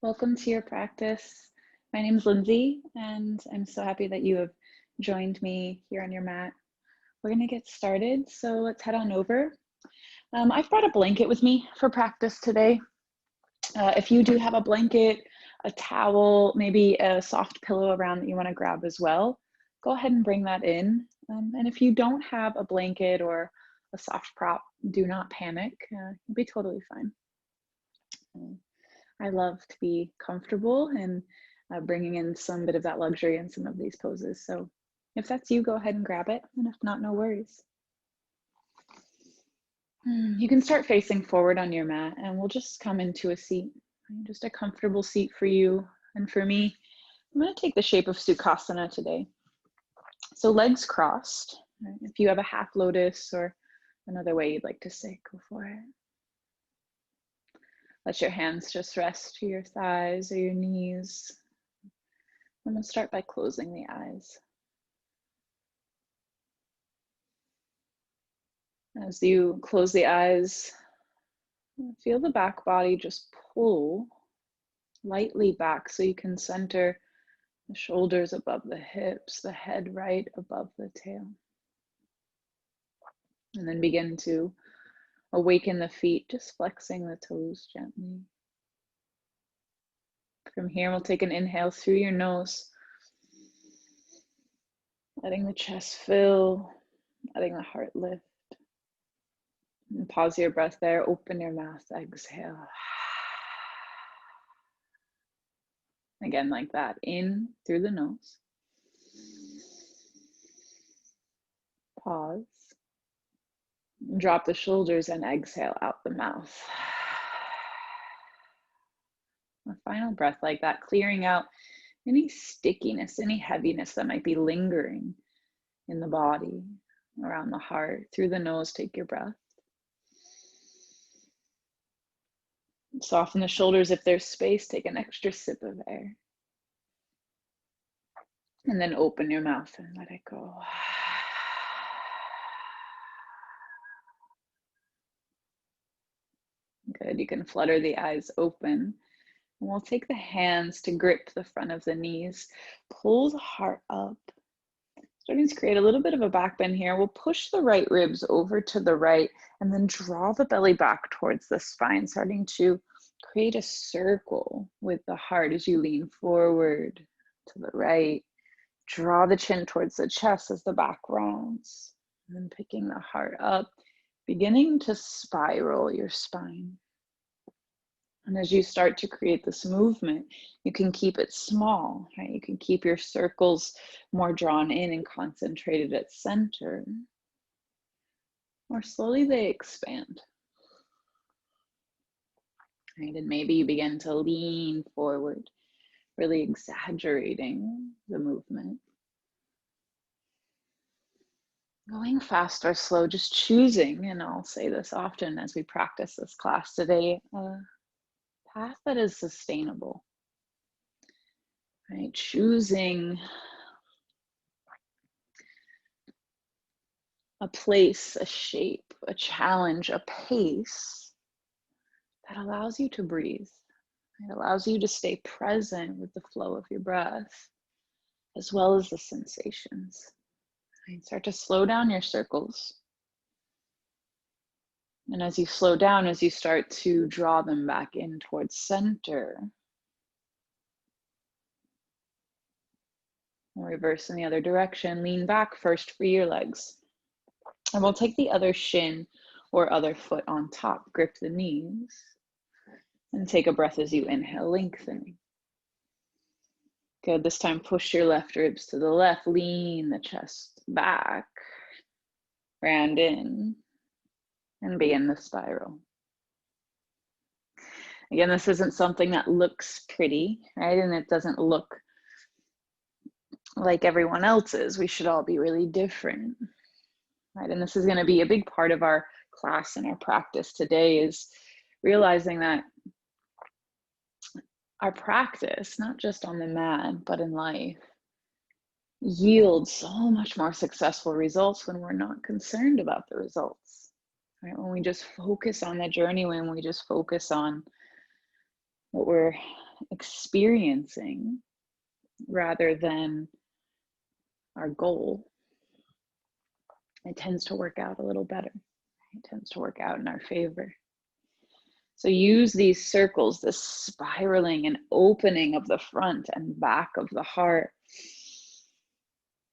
Welcome to your practice. My name is Lindsay, and I'm so happy that you have joined me here on your mat. We're going to get started, so let's head on over. I've brought a blanket with me for practice today. If you do have a blanket, a towel, maybe a soft pillow around that you want to grab as well, go ahead and bring that in. And if you don't have a blanket or a soft prop, do not panic. You'll be totally fine. I love to be comfortable and bringing in some bit of that luxury in some of these poses. So if that's you, go ahead and grab it. And if not, no worries. You can start facing forward on your mat and we'll just come into a seat, just a comfortable seat for you. And for me, I'm going to take the shape of Sukhasana today. So legs crossed. If you have a half lotus or another way you'd like to sit, go for it. Let your hands just rest to your thighs or your knees. I'm going to start by closing the eyes. As you close the eyes, feel the back body just pull lightly back so you can center the shoulders above the hips, the head right above the tail. And then begin to awaken the feet, just flexing the toes gently. From here, we'll take an inhale through your nose, letting the chest fill, letting the heart lift. And pause your breath there, open your mouth, exhale. Again, like that, in through the nose. Pause. Drop the shoulders and exhale out the mouth. A final breath like that, clearing out any stickiness, any heaviness that might be lingering in the body, around the heart. Through the nose, take your breath. Soften the shoulders if there's space, take an extra sip of air. And then open your mouth and let it go. Good, you can flutter the eyes open. And we'll take the hands to grip the front of the knees. Pull the heart up. Starting to create a little bit of a back bend here. We'll push the right ribs over to the right and then draw the belly back towards the spine, starting to create a circle with the heart as you lean forward to the right. Draw the chin towards the chest as the back rounds. And then picking the heart up, beginning to spiral your spine. And as you start to create this movement, you can keep it small, right? You can keep your circles more drawn in and concentrated at center. Or slowly they expand. Right? And maybe you begin to lean forward, really exaggerating the movement. Going fast or slow, just choosing, and I'll say this often as we practice this class today, path that is sustainable, right? Choosing a place, a shape, a challenge, a pace that allows you to breathe. It allows you to stay present with the flow of your breath, as well as the sensations. Right? Start to slow down your circles. And as you slow down, as you start to draw them back in towards center, reverse in the other direction, lean back first, free your legs. And we'll take the other shin or other foot on top, grip the knees, and take a breath as you inhale, lengthening. Good, this time push your left ribs to the left, lean the chest back, round in, and begin the spiral. Again, this isn't something that looks pretty, right? And it doesn't look like everyone else's. We should all be really different, right? And this is going to be a big part of our class and our practice today, is realizing that our practice, not just on the mat, but in life, yields so much more successful results when we're not concerned about the results, right? When we just focus on the journey, when we just focus on what we're experiencing rather than our goal, it tends to work out a little better. It tends to work out in our favor. So use these circles, this spiraling and opening of the front and back of the heart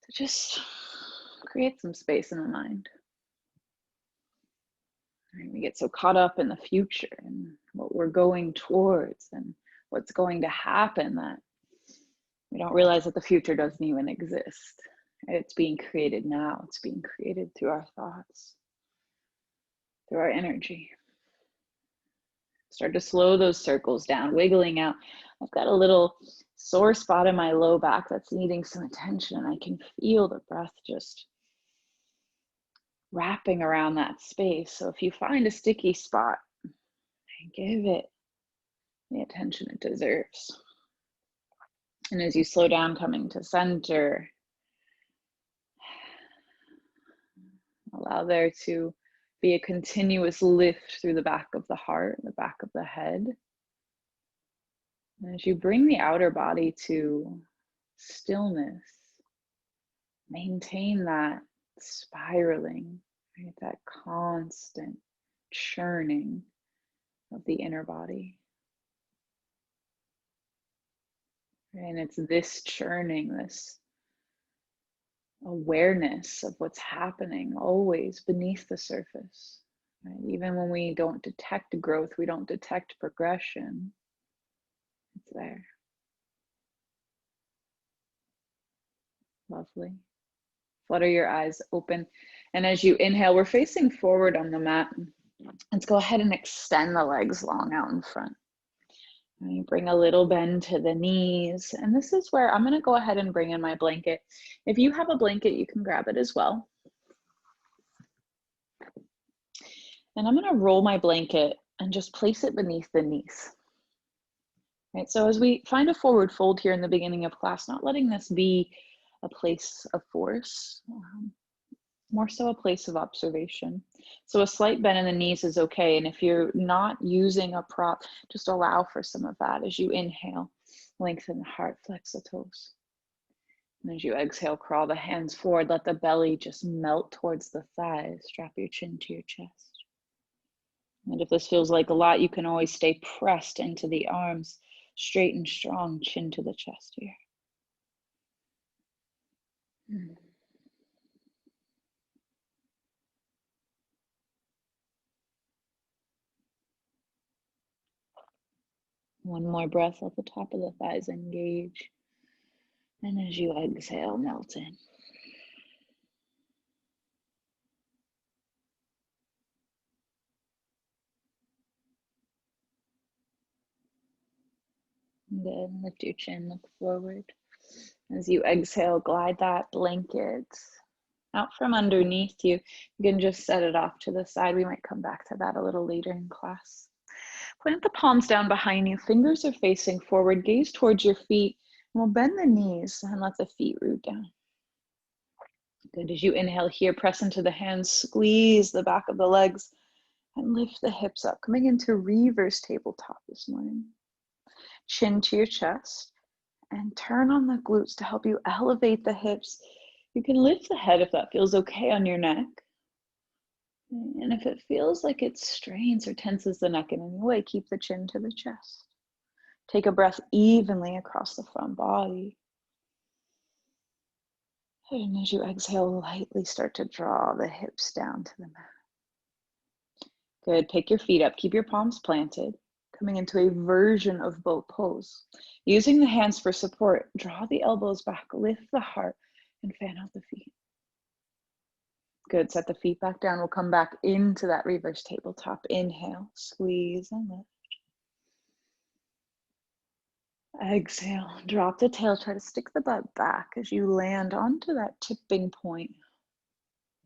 to just create some space in the mind. We get so caught up in the future and what we're going towards and what's going to happen that we don't realize that the future doesn't even exist. It's being created now. It's being created through our thoughts, through our energy. Start to slow those circles down, wiggling out. I've got a little sore spot in my low back that's needing some attention, and I can feel the breath just wrapping around that space. So if you find a sticky spot, give it the attention it deserves. And as you slow down, coming to center, allow there to be a continuous lift through the back of the heart, the back of the head. And as you bring the outer body to stillness, maintain that spiraling, right? That constant churning of the inner body. And it's this churning, this awareness of what's happening always beneath the surface. Right? Even when we don't detect growth, we don't detect progression, it's there. Lovely. Flutter your eyes open. And as you inhale, we're facing forward on the mat. Let's go ahead and extend the legs long out in front. And you bring a little bend to the knees. And this is where I'm going to go ahead and bring in my blanket. If you have a blanket, you can grab it as well. And I'm going to roll my blanket and just place it beneath the knees. Right, so as we find a forward fold here in the beginning of class, not letting this be a place of force, more so a place of observation. So a slight bend in the knees is okay. And if you're not using a prop, just allow for some of that as you inhale, lengthen the heart, flex the toes. And as you exhale, crawl the hands forward, let the belly just melt towards the thighs, strap your chin to your chest. And if this feels like a lot, you can always stay pressed into the arms, straight and strong, chin to the chest here. One more breath, let the top of the thighs engage. And as you exhale, melt in. Good. Lift your chin, look forward. As you exhale, glide that blanket out from underneath you. You can just set it off to the side. We might come back to that a little later in class. Plant the palms down behind you. Fingers are facing forward. Gaze towards your feet. And we'll bend the knees and let the feet root down. Good. As you inhale here, press into the hands, squeeze the back of the legs, and lift the hips up. Coming into reverse tabletop this morning. Chin to your chest and turn on the glutes to help you elevate the hips. You can lift the head if that feels okay on your neck. And if it feels like it strains or tenses the neck in any way, keep the chin to the chest. Take a breath evenly across the front body. And as you exhale, lightly start to draw the hips down to the mat. Good. Pick your feet up. Keep your palms planted. Coming into a version of boat pose. Using the hands for support, draw the elbows back, lift the heart, and fan out the feet. Good. Set the feet back down. We'll come back into that reverse tabletop. Inhale, squeeze and lift. Exhale, drop the tail. Try to stick the butt back as you land onto that tipping point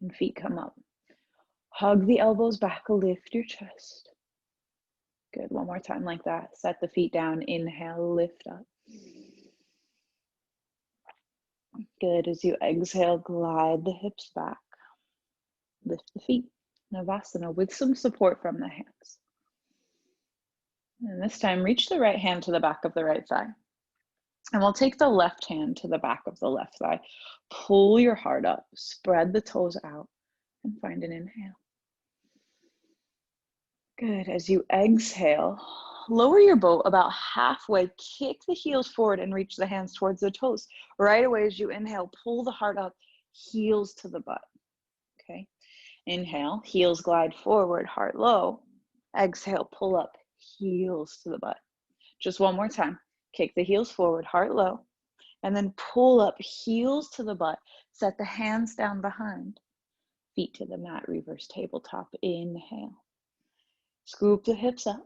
and feet come up. Hug the elbows back, lift your chest. Good. One more time like that. Set the feet down. Inhale, lift up. Good. As you exhale, glide the hips back. Lift the feet. Navasana with some support from the hands. And this time, reach the right hand to the back of the right thigh. And we'll take the left hand to the back of the left thigh. Pull your heart up, spread the toes out, and find an inhale. Good. As you exhale, lower your boat about halfway, kick the heels forward and reach the hands towards the toes. Right away as you inhale, pull the heart up, heels to the butt. Okay. Inhale, heels glide forward, heart low. Exhale, pull up, heels to the butt. Just one more time. Kick the heels forward, heart low, and then pull up, heels to the butt. Set the hands down behind, feet to the mat, reverse tabletop. Inhale. Scoop the hips up.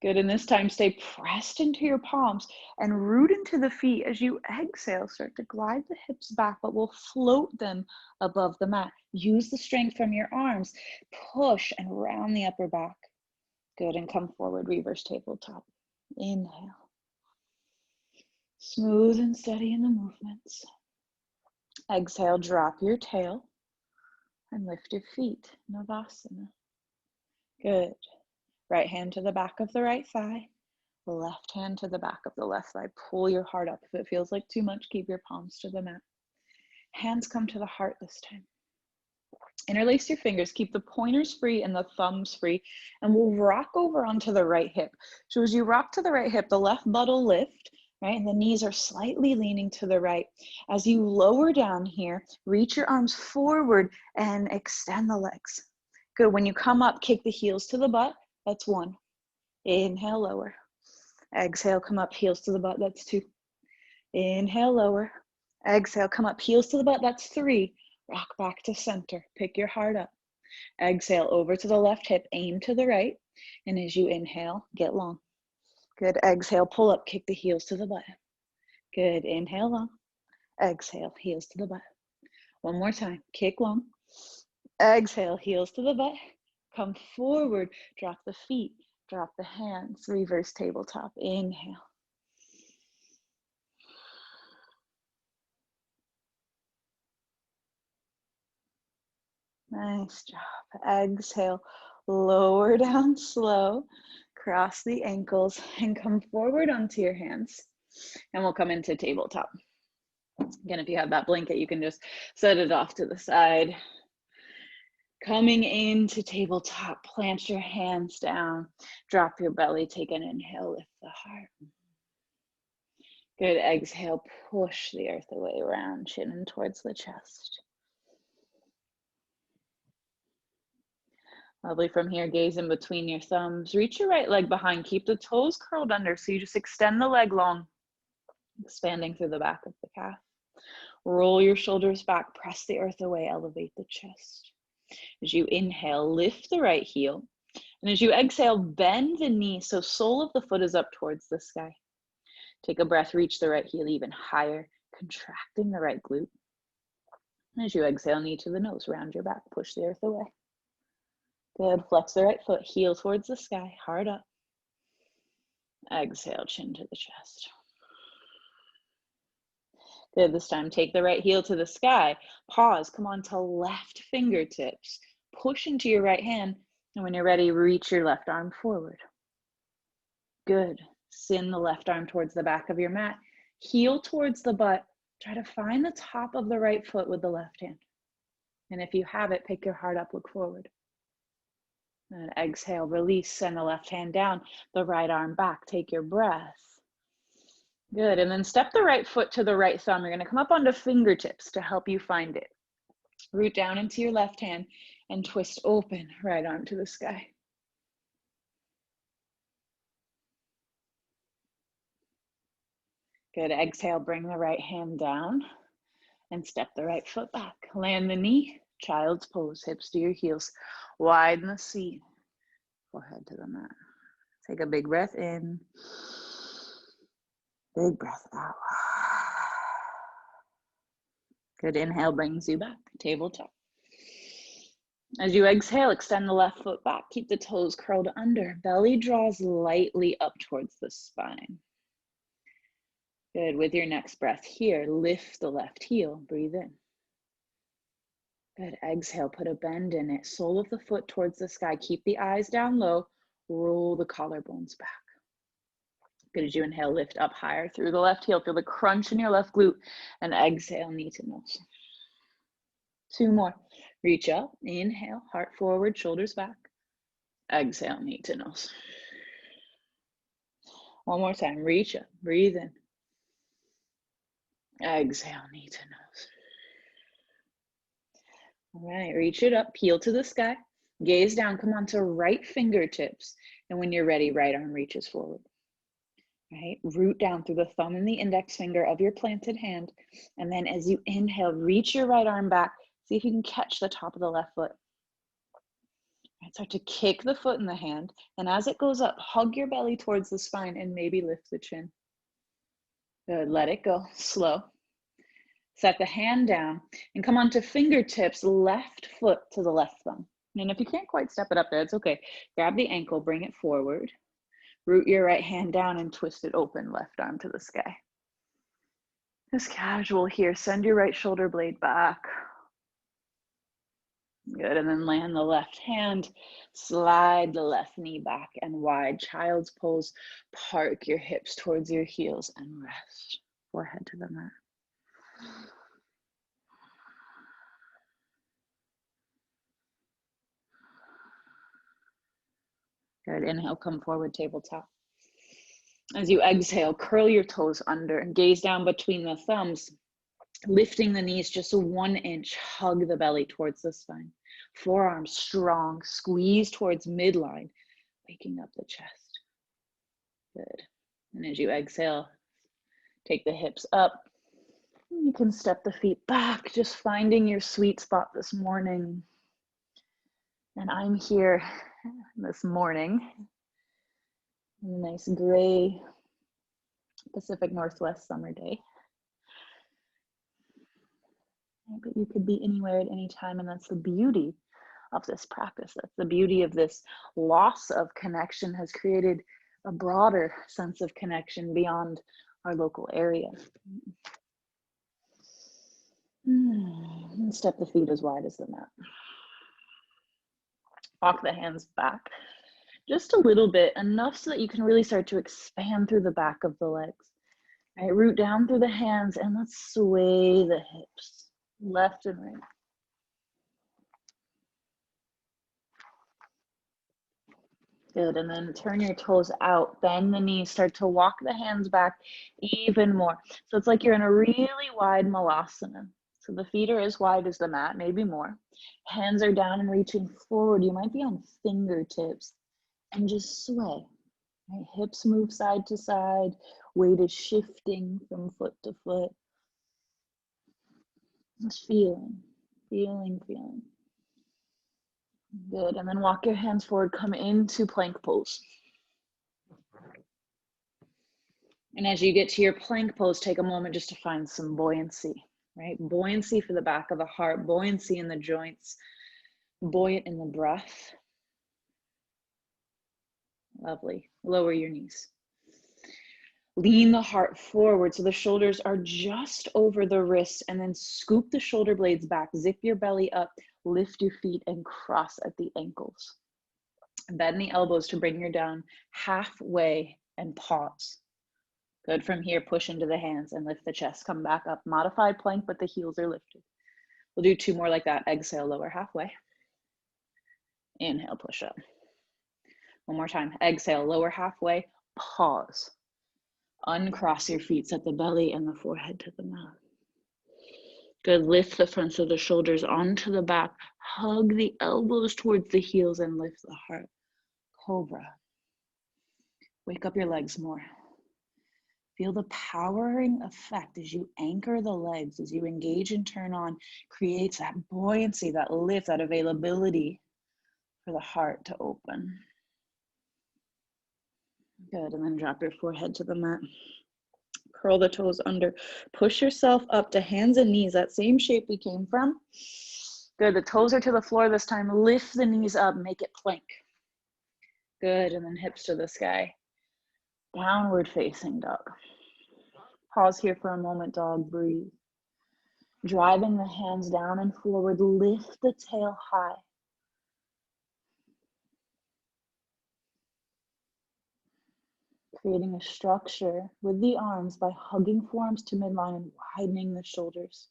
Good, and this time stay pressed into your palms and root into the feet. As you exhale, start to glide the hips back, but we'll float them above the mat. Use the strength from your arms. Push and round the upper back. Good, and come forward, reverse tabletop. Inhale. Smooth and steady in the movements. Exhale, drop your tail and lift your feet, Navasana. Good. Right hand to the back of the right thigh. Left hand to the back of the left thigh. Pull your heart up. If it feels like too much, keep your palms to the mat. Hands come to the heart this time. Interlace your fingers. Keep the pointers free and the thumbs free. And we'll rock over onto the right hip. So as you rock to the right hip, the left butt will lift, right? And the knees are slightly leaning to the right. As you lower down here, reach your arms forward and extend the legs. Good. When you come up, kick the heels to the butt. That's one. Inhale, lower. Exhale, come up, heels to the butt. That's two. Inhale, lower. Exhale, come up, heels to the butt. That's three. Rock back to center. Pick your heart up. Exhale, over to the left hip. Aim to the right. And as you inhale, get long. Good. Exhale, pull up, kick the heels to the butt. Good. Inhale, long. Exhale, heels to the butt. One more time. Kick long. Exhale, heels to the butt. Come forward. Drop the feet. Drop the hands. Reverse tabletop. Inhale. Nice job. Exhale, lower down slow, cross the ankles and come forward onto your hands. And we'll come into tabletop. Again, if you have that blanket, you can just set it off to the side. Coming into tabletop, plant your hands down, drop your belly, take an inhale, lift the heart. Good, exhale, push the earth away, round chin in towards the chest. Lovely. From here, gaze in between your thumbs. Reach your right leg behind. Keep the toes curled under. So you just extend the leg long, expanding through the back of the calf. Roll your shoulders back. Press the earth away. Elevate the chest. As you inhale, lift the right heel. And as you exhale, bend the knee so sole of the foot is up towards the sky. Take a breath. Reach the right heel even higher, contracting the right glute. And as you exhale, knee to the nose. Round your back. Push the earth away. Good. Flex the right foot, heel towards the sky, heart up. Exhale, chin to the chest. Good. This time, take the right heel to the sky. Pause. Come on to left fingertips. Push into your right hand. And when you're ready, reach your left arm forward. Good. Send the left arm towards the back of your mat. Heel towards the butt. Try to find the top of the right foot with the left hand. And if you have it, pick your heart up, look forward. And exhale, release, send the left hand down, the right arm back. Take your breath. Good, and then step the right foot to the right thumb. You're gonna come up onto fingertips to help you find it. Root down into your left hand and twist open, right arm to the sky. Good, exhale, bring the right hand down and step the right foot back. Land the knee, child's pose, hips to your heels. Widen the seat, forehead to the mat. Take a big breath in, big breath out. Good, inhale brings you back, tabletop. As you exhale, extend the left foot back. Keep the toes curled under. Belly draws lightly up towards the spine. Good, with your next breath here, lift the left heel, breathe in. Good, exhale, put a bend in it. Sole of the foot towards the sky. Keep the eyes down low. Roll the collarbones back. Good. As you inhale, lift up higher through the left heel. Feel the crunch in your left glute. And exhale, knee to nose. 2 more. Reach up. Inhale, heart forward, shoulders back. Exhale, knee to nose. 1 more time. Reach up. Breathe in. Exhale, knee to nose. All right. Reach it up. Peel to the sky. Gaze down. Come onto right fingertips. And when you're ready, right arm reaches forward. Right? Root down through the thumb and the index finger of your planted hand. And then as you inhale, reach your right arm back. See if you can catch the top of the left foot. Right, start to kick the foot in the hand. And as it goes up, hug your belly towards the spine and maybe lift the chin. Good. Let it go. Slow. Set the hand down and come onto fingertips, left foot to the left thumb. And if you can't quite step it up there, it's okay. Grab the ankle, bring it forward. Root your right hand down and twist it open, left arm to the sky. Just casual here. Send your right shoulder blade back. Good, and then land the left hand. Slide the left knee back and wide. Child's pose. Park your hips towards your heels and rest. Forehead to the mat. Good, inhale, come forward, tabletop. As you exhale, curl your toes under and gaze down between the thumbs, lifting the knees just 1 inch, hug the belly towards the spine. Forearms strong, squeeze towards midline, waking up the chest. Good. And as you exhale, take the hips up. You can step the feet back, just finding your sweet spot this morning. And I'm here this morning. Nice gray Pacific Northwest summer day. But you could be anywhere at any time, and that's the beauty of this practice. That's the beauty of this loss of connection has created a broader sense of connection beyond our local area. And step the feet as wide as the mat. Walk the hands back just a little bit, enough so that you can really start to expand through the back of the legs. All right, root down through the hands and let's sway the hips left and right. Good, and then turn your toes out, bend the knees, start to walk the hands back even more. So it's like you're in a really wide malasana. So the feet are as wide as the mat, maybe more. Hands are down and reaching forward. You might be on fingertips and just sway. Right? Hips move side to side. Weight is shifting from foot to foot. Just feeling. Good, and then walk your hands forward, come into plank pose. And as you get to your plank pose, take a moment just to find some buoyancy, right? Buoyancy for the back of the heart, buoyancy in the joints, buoyant in the breath. Lovely. Lower your knees. Lean the heart forward so the shoulders are just over the wrists, and then scoop the shoulder blades back, zip your belly up, lift your feet and cross at the ankles. Bend the elbows to bring you down halfway and pause. Good. From here, push into the hands and lift the chest. Come back up. Modified plank, but the heels are lifted. We'll do 2 more like that. Exhale, lower halfway. Inhale, push up. 1 more time. Exhale, lower halfway. Pause. Uncross your feet. Set the belly and the forehead to the mat. Good. Lift the fronts of the shoulders onto the back. Hug the elbows towards the heels and lift the heart. Cobra. Wake up your legs more. Feel the powering effect as you anchor the legs, as you engage and turn on, creates that buoyancy, that lift, that availability for the heart to open. Good, and then drop your forehead to the mat. Curl the toes under. Push yourself up to hands and knees, that same shape we came from. Good, the toes are to the floor this time. Lift the knees up, make it plank. Good, and then hips to the sky. Downward facing dog. Pause here for a moment, dog, breathe. Driving the hands down and forward, lift the tail high. creating a structure with the arms by hugging forearms to midline and widening the shoulders.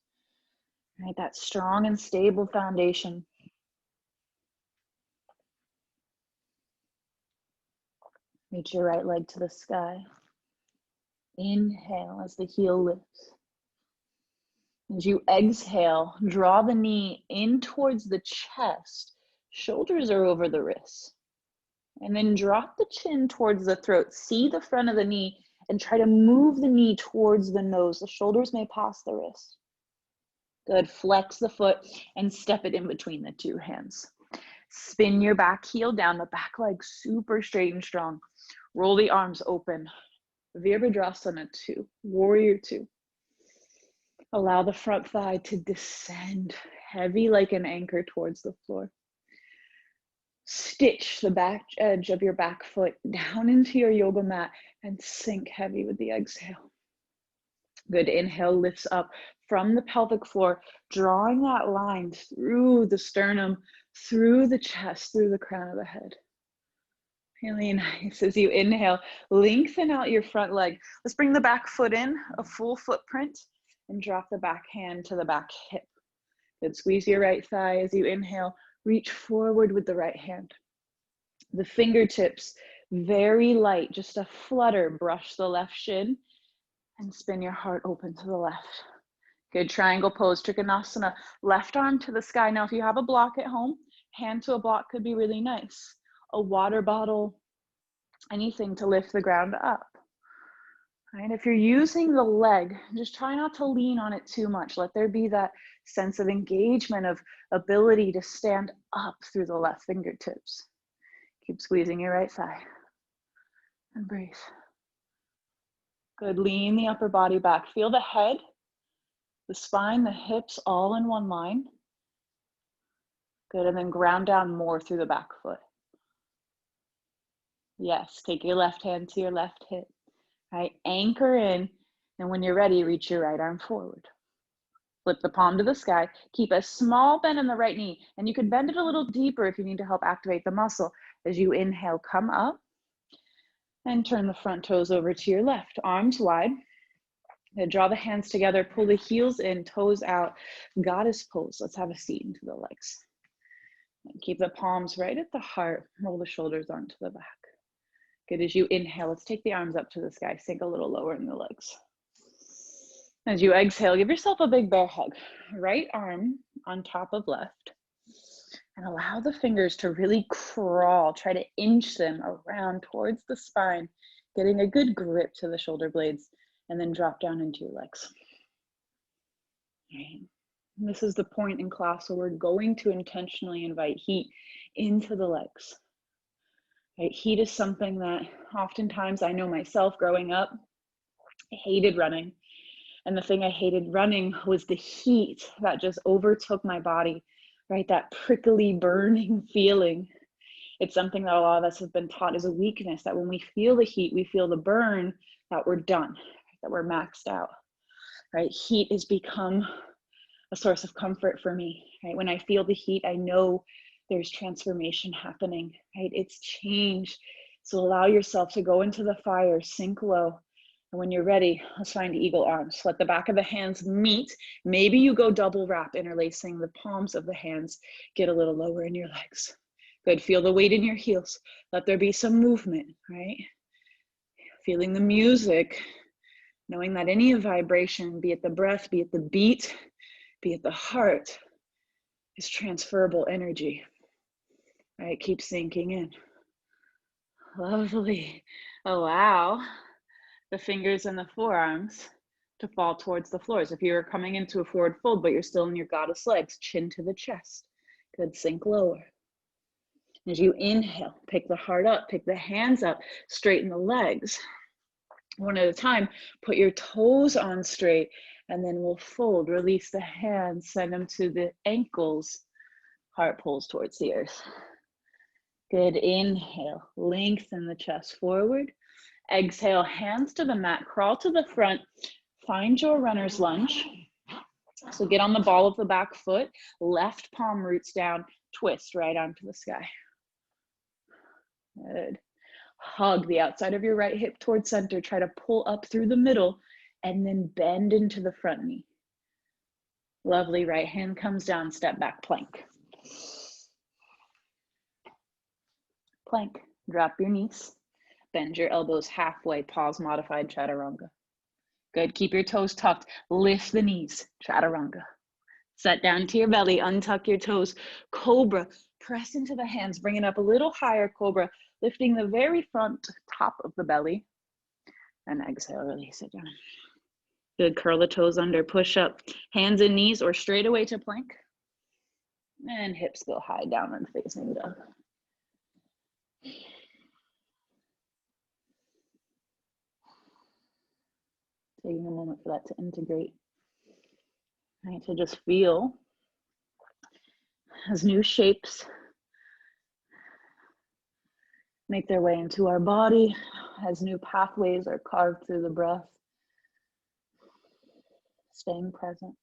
Right, that strong and stable foundation. Reach your right leg to the sky. Inhale as the heel lifts. As you exhale, draw the knee in towards the chest. Shoulders are over the wrists. And then drop the chin towards the throat. See the front of the knee and try to move the knee towards the nose. The shoulders may pass the wrist. Good. Flex the foot and step it in between the two hands. Spin your back heel down, the back leg super straight and strong. Roll the arms open. Virabhadrasana 2, Warrior 2. Allow the front thigh to descend, heavy like an anchor towards the floor. Stitch the back edge of your back foot down into your yoga mat and sink heavy with the exhale. Good. Inhale lifts up from the pelvic floor, drawing that line through the sternum, through the chest, through the crown of the head. Really nice. As you inhale, lengthen out your front leg. Let's bring the back foot in, a full footprint, and drop the back hand to the back hip. Good. Squeeze your right thigh as you inhale. Reach forward with the right hand. The fingertips, very light, just a flutter. Brush the left shin and spin your heart open to the left. Good. Triangle pose, Trikonasana. Left arm to the sky. Now, if you have a block at home, hand to a block could be really nice. A water bottle, anything to lift the ground up. Right? If you're using the leg, just try not to lean on it too much. Let there be that sense of engagement, of ability to stand up through the left fingertips. Keep squeezing your right thigh and breathe. Good. Lean the upper body back. Feel the head, the spine, the hips all in one line. Good. And then ground down more through the back foot. Yes. Take your left hand to your left hip. Right? Anchor in. And when you're ready, reach your right arm forward. Flip the palm to the sky. Keep a small bend in the right knee. And you can bend it a little deeper if you need to help activate the muscle. As you inhale, come up and turn the front toes over to your left. Arms wide. Then draw the hands together. Pull the heels in, toes out. Goddess pose. Let's have a seat into the legs. And keep the palms right at the heart. Roll the shoulders onto the back. Good. As you inhale, let's take the arms up to the sky. Sink a little lower in the legs. As you exhale, give yourself a big bear hug. Right arm on top of left. And allow the fingers to really crawl. Try to inch them around towards the spine, getting a good grip to the shoulder blades, and then drop down into your legs. Right. And this is the point in class where we're going to intentionally invite heat into the legs. Right? Heat is something that oftentimes I know myself growing up, I hated running. And the thing I hated running was the heat that just overtook my body, right? That prickly, burning feeling. It's something that a lot of us have been taught as a weakness, that when we feel the heat, we feel the burn, that we're done, that we're maxed out, right? Heat has become a source of comfort for me, right? When I feel the heat, I know there's transformation happening, right? It's change. So allow yourself to go into the fire, sink low. And when you're ready, let's find eagle arms. Let the back of the hands meet. Maybe you go double wrap, interlacing the palms of the hands. Get a little lower in your legs. Good. Feel the weight in your heels. Let there be some movement, right? Feeling the music, knowing that any vibration, be it the breath, be it the beat, be it the heart, is transferable energy. Right? Keep sinking in. Lovely. Allow the fingers and the forearms to fall towards the floors. If you're coming into a forward fold, but you're still in your goddess legs, chin to the chest. Good. Sink lower. As you inhale, pick the heart up, pick the hands up, straighten the legs. One at a time, put your toes on straight, and then we'll fold. Release the hands, send them to the ankles. Heart pulls towards the earth. Good. Inhale, lengthen the chest forward. Exhale, hands to the mat, crawl to the front. Find your runner's lunge. So get on the ball of the back foot, left palm roots down, twist right arm to the sky. Good. Hug the outside of your right hip towards center. Try to pull up through the middle and then bend into the front knee. Lovely. Right hand comes down, step back, plank. Plank. Drop your knees. Bend your elbows halfway. Pause, modified chaturanga. Good. Keep your toes tucked. Lift the knees. Chaturanga. Set down to your belly. Untuck your toes. Cobra. Press into the hands. Bring it up a little higher. Cobra. Lifting the very front top of the belly. And exhale. Release it down. Good. Curl the toes under. Push up. Hands and knees or straight away to plank. And hips go high. Downward facing dog. Taking a moment for that to integrate. Right, to just feel as new shapes make their way into our body, as new pathways are carved through the breath. Staying present.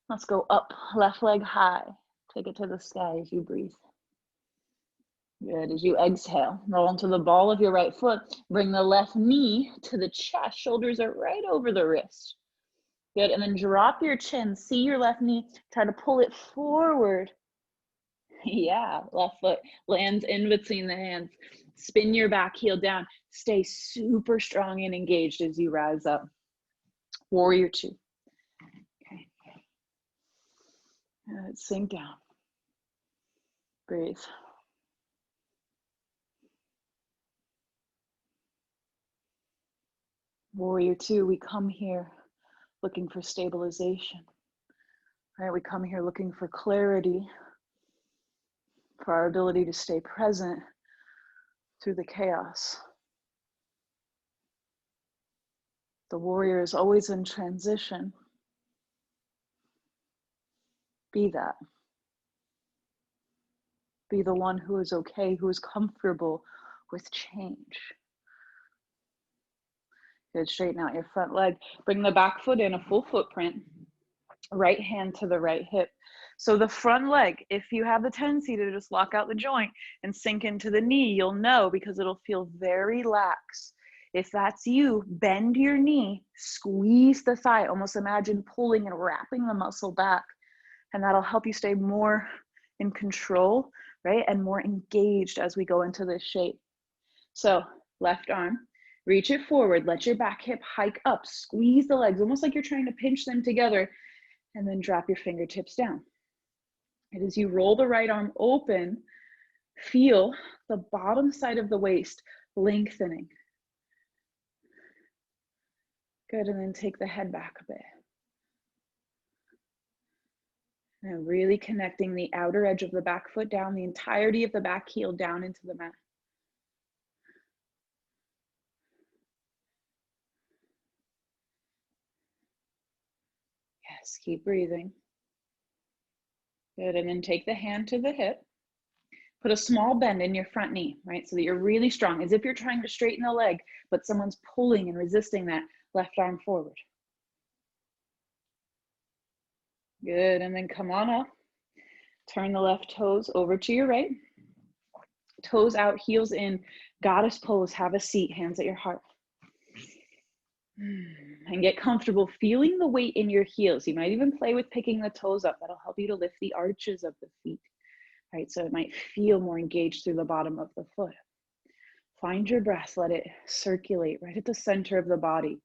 Let's go up, left leg high. Take it to the sky as you breathe. Good. As you exhale, roll into the ball of your right foot. Bring the left knee to the chest. Shoulders are right over the wrist. Good. And then drop your chin. See your left knee. Try to pull it forward. Yeah. Left foot lands in between the hands. Spin your back heel down. Stay super strong and engaged as you rise up. Warrior two. Okay. Let's sink down. Breathe. Warrior two, we come here looking for stabilization. Right? We come here looking for clarity, for our ability to stay present through the chaos. The warrior is always in transition. Be that. Be the one who is okay, who is comfortable with change. Good. Straighten out your front leg. Bring the back foot in, a full footprint. Right hand to the right hip. So the front leg, if you have the tendency to just lock out the joint and sink into the knee, you'll know because it'll feel very lax. If that's you, bend your knee, squeeze the thigh, almost imagine pulling and wrapping the muscle back. And that'll help you stay more in control, right? And more engaged as we go into this shape. So left arm, reach it forward, let your back hip hike up, squeeze the legs, almost like you're trying to pinch them together, and then drop your fingertips down. And as you roll the right arm open, feel the bottom side of the waist lengthening. Good, and then take the head back a bit. And really connecting the outer edge of the back foot down, the entirety of the back heel down into the mat. Yes, keep breathing. Good, and then take the hand to the hip. Put a small bend in your front knee, right? So that you're really strong, as if you're trying to straighten the leg, but someone's pulling and resisting that left arm forward. Good, and then come on up. Turn the left toes over to your right. Toes out, heels in, goddess pose, have a seat, hands at your heart. And get comfortable feeling the weight in your heels. You might even play with picking the toes up. That'll help you to lift the arches of the feet, right? So it might feel more engaged through the bottom of the foot. Find your breath, let it circulate right at the center of the body,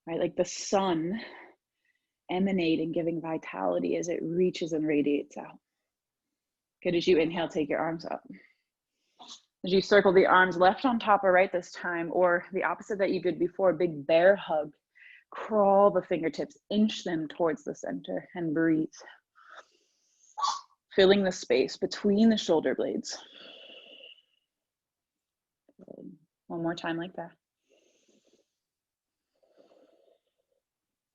right? Like the sun emanating, giving vitality as it reaches and radiates out. Good. As you inhale, take your arms up. As you circle the arms left on top or right this time, or the opposite that you did before, big bear hug. Crawl the fingertips, inch them towards the center, and breathe. Filling the space between the shoulder blades. Good. One more time like that.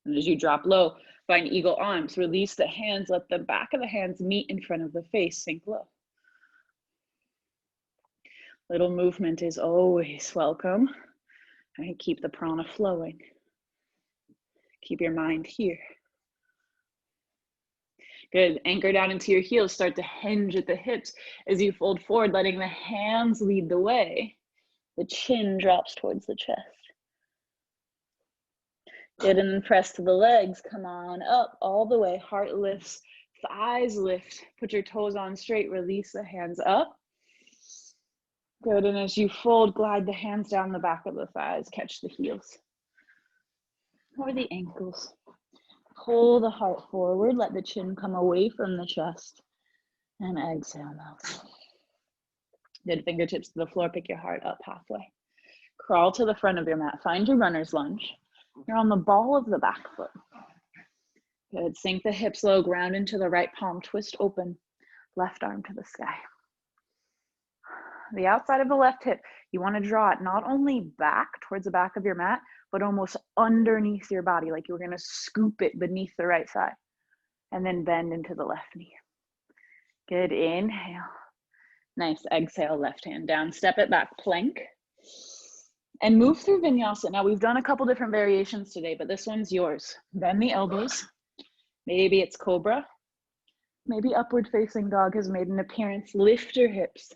And as you drop low, find eagle arms. Release the hands, let the back of the hands meet in front of the face, sink low. Little movement is always welcome. Right? Keep the prana flowing. Keep your mind here. Good. Anchor down into your heels. Start to hinge at the hips as you fold forward, letting the hands lead the way. The chin drops towards the chest. Good, and then press to the legs. Come on up all the way. Heart lifts, thighs lift. Put your toes on straight. Release the hands up. Good, and as you fold, glide the hands down the back of the thighs. Catch the heels or the ankles. Pull the heart forward. Let the chin come away from the chest. And exhale, melt. Good, fingertips to the floor. Pick your heart up halfway. Crawl to the front of your mat. Find your runner's lunge. You're on the ball of the back foot. Good, sink the hips low, ground into the right palm, twist open, left arm to the sky. The outside of the left hip, you want to draw it not only back towards the back of your mat, but almost underneath your body, like you're going to scoop it beneath the right side, and then bend into the left knee. Good, inhale. Nice, exhale, left hand down, step it back, plank. And move through vinyasa. Now, we've done a couple different variations today, but this one's yours. Bend the elbows. Maybe it's cobra. Maybe upward facing dog has made an appearance. Lift your hips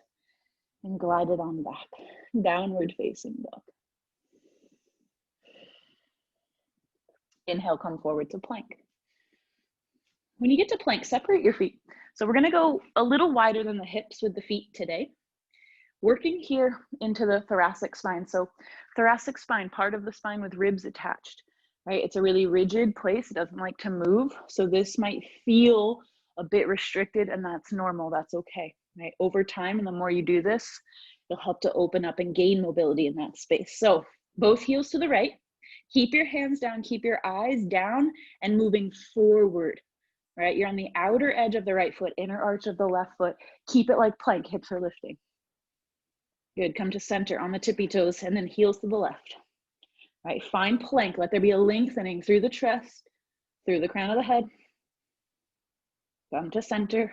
and glide it on back. Downward facing dog. Inhale, come forward to plank. When you get to plank, separate your feet. So we're going to go a little wider than the hips with the feet today. Working here into the thoracic spine. So thoracic spine, part of the spine with ribs attached, right? It's a really rigid place. It doesn't like to move. So this might feel a bit restricted, and that's normal. That's okay, right? Over time, and the more you do this, it'll help to open up and gain mobility in that space. So both heels to the right. Keep your hands down, keep your eyes down and moving forward, right? You're on the outer edge of the right foot, inner arch of the left foot. Keep it like plank, hips are lifting. Good, come to center on the tippy toes and then heels to the left. All right, find plank. Let there be a lengthening through the chest, through the crown of the head. Come to center.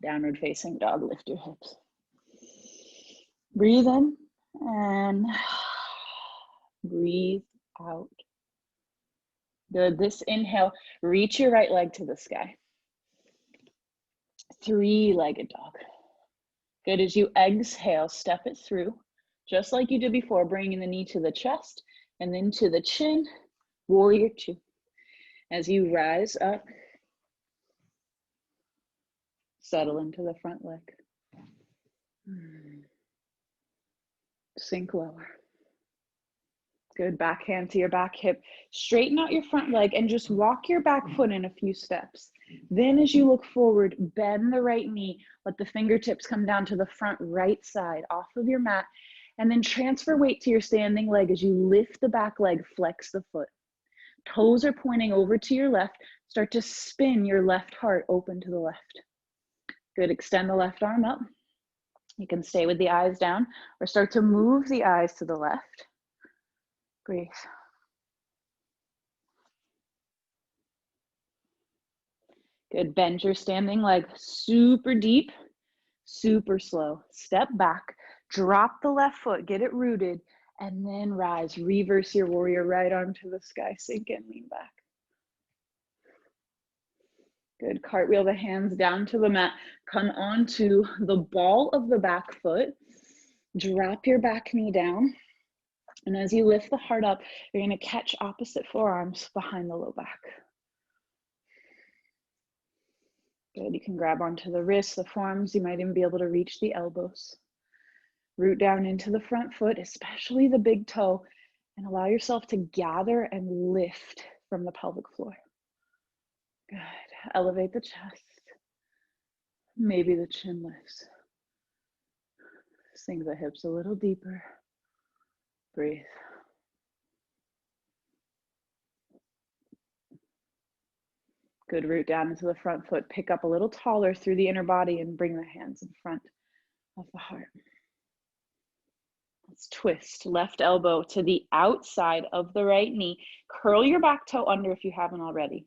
Downward facing dog, lift your hips. Breathe in and breathe out. Good, this inhale, reach your right leg to the sky. Three-legged dog. Good, as you exhale, step it through, just like you did before, bringing the knee to the chest and then to the chin, warrior two. As you rise up, settle into the front leg. Sink lower. Good, back hand to your back hip. Straighten out your front leg and just walk your back foot in a few steps. Then as you look forward, bend the right knee. Let the fingertips come down to the front right side off of your mat. And then transfer weight to your standing leg as you lift the back leg, flex the foot. Toes are pointing over to your left. Start to spin your left heart open to the left. Good, extend the left arm up. You can stay with the eyes down or start to move the eyes to the left. Breathe. Good, bend your standing leg super deep, super slow. Step back, drop the left foot, get it rooted, and then rise. Reverse your warrior, right arm to the sky, sink in, lean back. Good, cartwheel the hands down to the mat. Come onto the ball of the back foot. Drop your back knee down. And as you lift the heart up, you're going to catch opposite forearms behind the low back. Good, you can grab onto the wrists, the forearms. You might even be able to reach the elbows. Root down into the front foot, especially the big toe, and allow yourself to gather and lift from the pelvic floor. Good, elevate the chest. Maybe the chin lifts. Sink the hips a little deeper. Breathe. Good, root down into the front foot. Pick up a little taller through the inner body and bring the hands in front of the heart. Let's twist left elbow to the outside of the right knee. Curl your back toe under if you haven't already.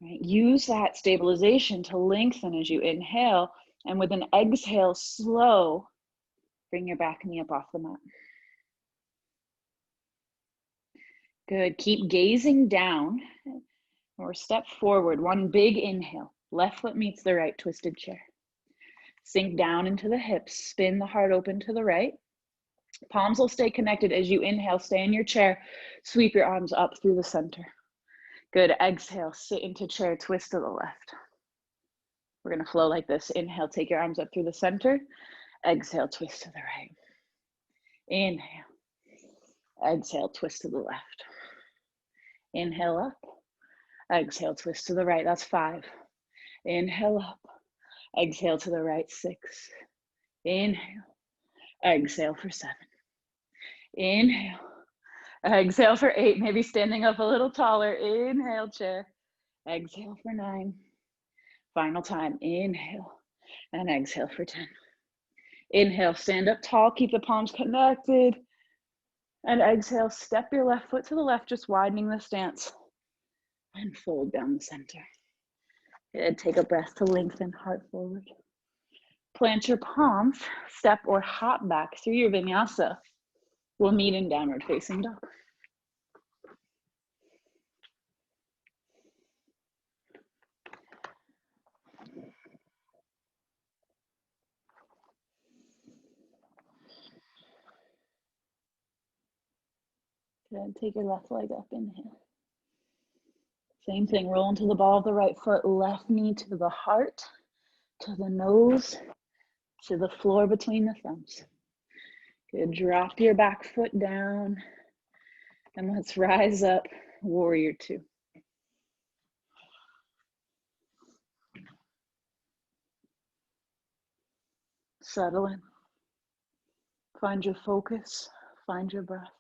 Right. Use that stabilization to lengthen as you inhale, and with an exhale, slow, bring your back knee up off the mat. Good, keep gazing down Or step forward, one big inhale. Left foot meets the right, twisted chair. Sink down into the hips, spin the heart open to the right. Palms will stay connected as you inhale, stay in your chair, sweep your arms up through the center. Good, exhale, sit into chair, twist to the left. We're gonna flow like this. Inhale, take your arms up through the center. Exhale, twist to the right. Inhale. Exhale, twist to the left. Inhale up. Exhale, twist to the right. That's 5. Inhale up. Exhale to the right. 6. Inhale. Exhale for 7. Inhale. Exhale for 8. Maybe standing up a little taller. Inhale, chair. Exhale for 9. Final time. Inhale and exhale for 10. Inhale, stand up tall. Keep the palms connected. And exhale, step your left foot to the left, just widening the stance. And fold down the center. Good. Take a breath to lengthen, heart forward. Plant your palms, step or hop back through your vinyasa. We'll meet in downward facing dog. Good. Take your left leg up, inhale. Same thing, roll into the ball of the right foot, left knee to the heart, to the nose, to the floor between the thumbs. Good, drop your back foot down, and let's rise up, warrior 2. Settle in. Find your focus, find your breath.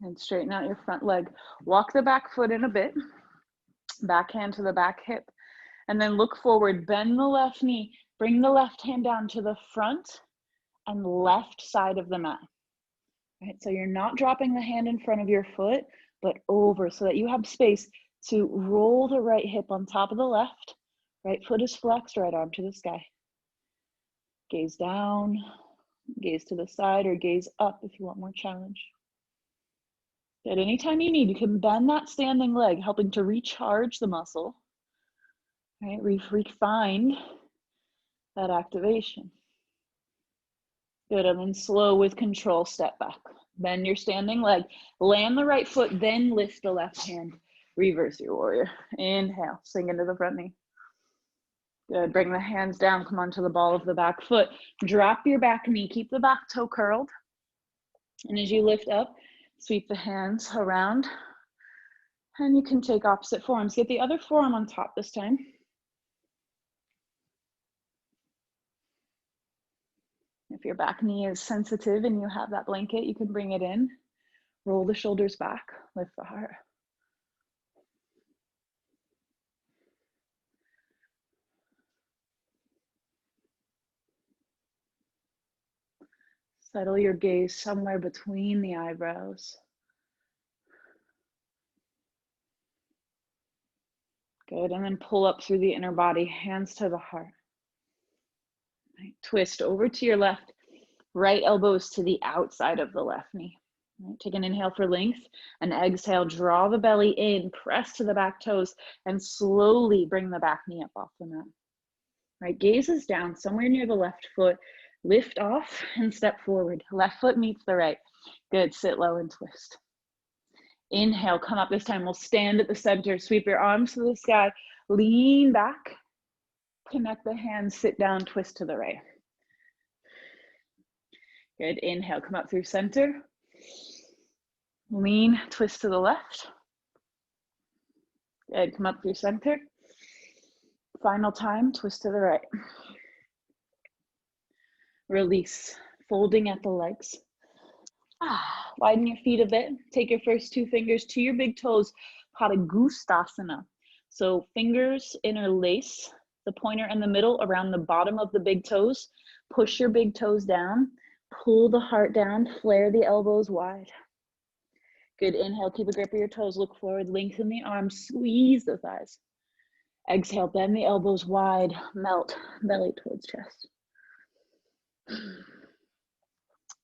And straighten out your front leg. Walk the back foot in a bit, back hand to the back hip, and then look forward, bend the left knee, bring the left hand down to the front and left side of the mat. Right, so you're not dropping the hand in front of your foot, but over so that you have space to roll the right hip on top of the left. Right foot is flexed, right arm to the sky. Gaze down, gaze to the side, or gaze up if you want more challenge. At any time you need, you can bend that standing leg, helping to recharge the muscle. Right, refine that activation. Good, and then slow with control, step back. Bend your standing leg, land the right foot, then lift the left hand. Reverse your warrior. Inhale, sink into the front knee. Good, bring the hands down, come onto the ball of the back foot. Drop your back knee, keep the back toe curled. And as you lift up, sweep the hands around. And you can take opposite forearms. Get the other forearm on top this time. If your back knee is sensitive and you have that blanket, you can bring it in. Roll the shoulders back, lift the heart. Settle your gaze somewhere between the eyebrows. Good, and then pull up through the inner body, hands to the heart. Right. Twist over to your left, right elbows to the outside of the left knee. Right. Take an inhale for length, and exhale, draw the belly in, press to the back toes, and slowly bring the back knee up off the mat. Right, gaze is down, somewhere near the left foot. Lift off and step forward. Left foot meets the right. Good, sit low and twist. Inhale, come up this time. We'll stand at the center, sweep your arms to the sky, lean back, connect the hands, sit down, twist to the right. Good, inhale, come up through center. Lean, twist to the left. Good, come up through center. Final time, twist to the right. Release, folding at the legs. Widen your feet a bit. Take your first 2 fingers to your big toes, Padangusthasana. So fingers interlace, the pointer and the middle around the bottom of the big toes. Push your big toes down, pull the heart down, flare the elbows wide. Good, inhale, keep a grip of your toes, look forward, lengthen the arms, squeeze the thighs. Exhale, bend the elbows wide, melt, belly towards chest.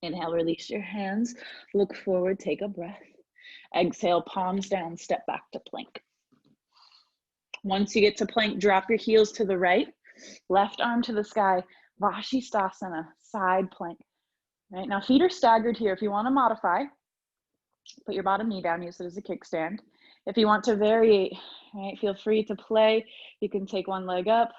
Inhale, release your hands, look forward, take a breath. Exhale, palms down, step back to plank. Once you get to plank, drop your heels to the right, left arm to the sky, Vashisthasana, side plank. Right, now feet are staggered here. If you want to modify, put your bottom knee down, use it as a kickstand. If you want to variate, right, feel free to play. You can take one leg up.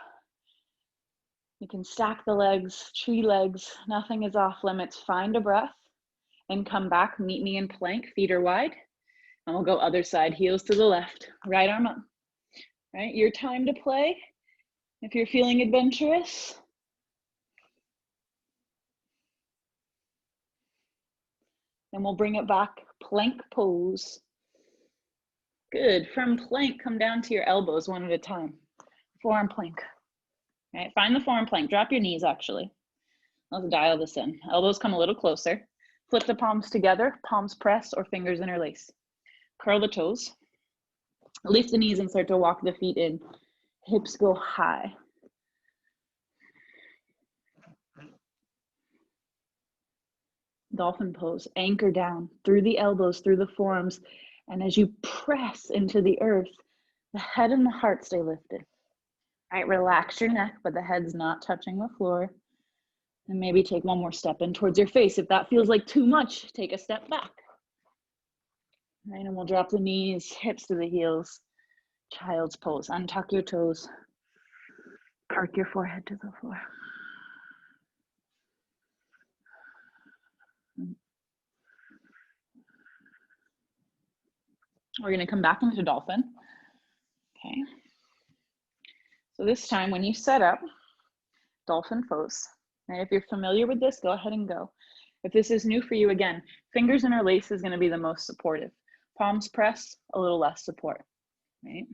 You can stack the legs, tree legs, nothing is off limits. Find a breath and come back, meet me in plank, feet are wide. And we'll go other side, heels to the left, right arm up. Right, your time to play. If you're feeling adventurous. Then we'll bring it back, plank pose. Good, from plank, come down to your elbows one at a time. Forearm plank. All right, find the forearm plank, drop your knees actually. Let's dial this in. Elbows come a little closer. Flip the palms together, palms press or fingers interlace. Curl the toes. Lift the knees and start to walk the feet in. Hips go high. Dolphin pose, anchor down through the elbows, through the forearms. And as you press into the earth, the head and the heart stay lifted. All right, relax your neck, but the head's not touching the floor. And maybe take one more step in towards your face. If that feels like too much, take a step back. All right, and we'll drop the knees, hips to the heels. Child's pose, untuck your toes. Arc your forehead to the floor. We're gonna come back into dolphin. Okay. So this time when you set up, dolphin pose. And if you're familiar with this, go ahead and go. If this is new for you, again, fingers interlace is gonna be the most supportive. Palms press, a little less support, right?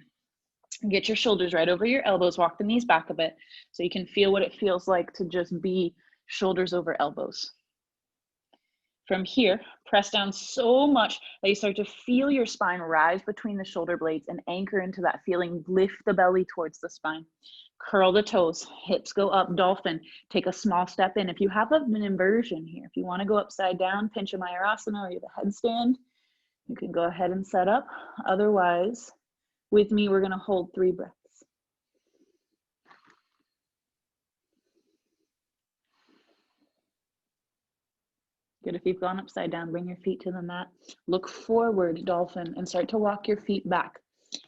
Get your shoulders right over your elbows, walk the knees back a bit so you can feel what it feels like to just be shoulders over elbows. From here, press down so much that you start to feel your spine rise between the shoulder blades and anchor into that feeling. Lift the belly towards the spine. Curl the toes, hips go up, dolphin. Take a small step in. If you have an inversion here, if you want to go upside down, Pincha Mayurasana, or you have a headstand, you can go ahead and set up. Otherwise, with me, we're going to hold 3 breaths. Good, if you've gone upside down, bring your feet to the mat. Look forward, dolphin, and start to walk your feet back.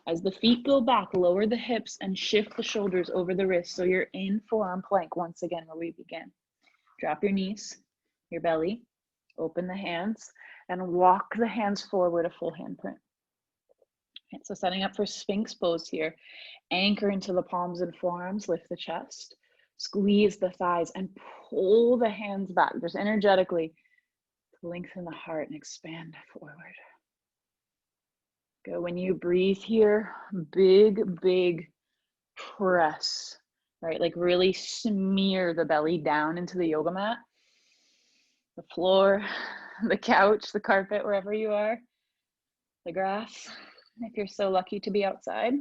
As the feet go back, lower the hips and shift the shoulders over the wrists so you're in forearm plank once again where we begin. Drop your knees, your belly, open the hands, and walk the hands forward, a full handprint. Okay, so setting up for Sphinx pose here. Anchor into the palms and forearms, lift the chest, squeeze the thighs, and pull the hands back, just energetically. Lengthen the heart and expand forward. Good. When you breathe here, big, big press, right? Like really smear the belly down into the yoga mat, the floor, the couch, the carpet, wherever you are, the grass, if you're so lucky to be outside.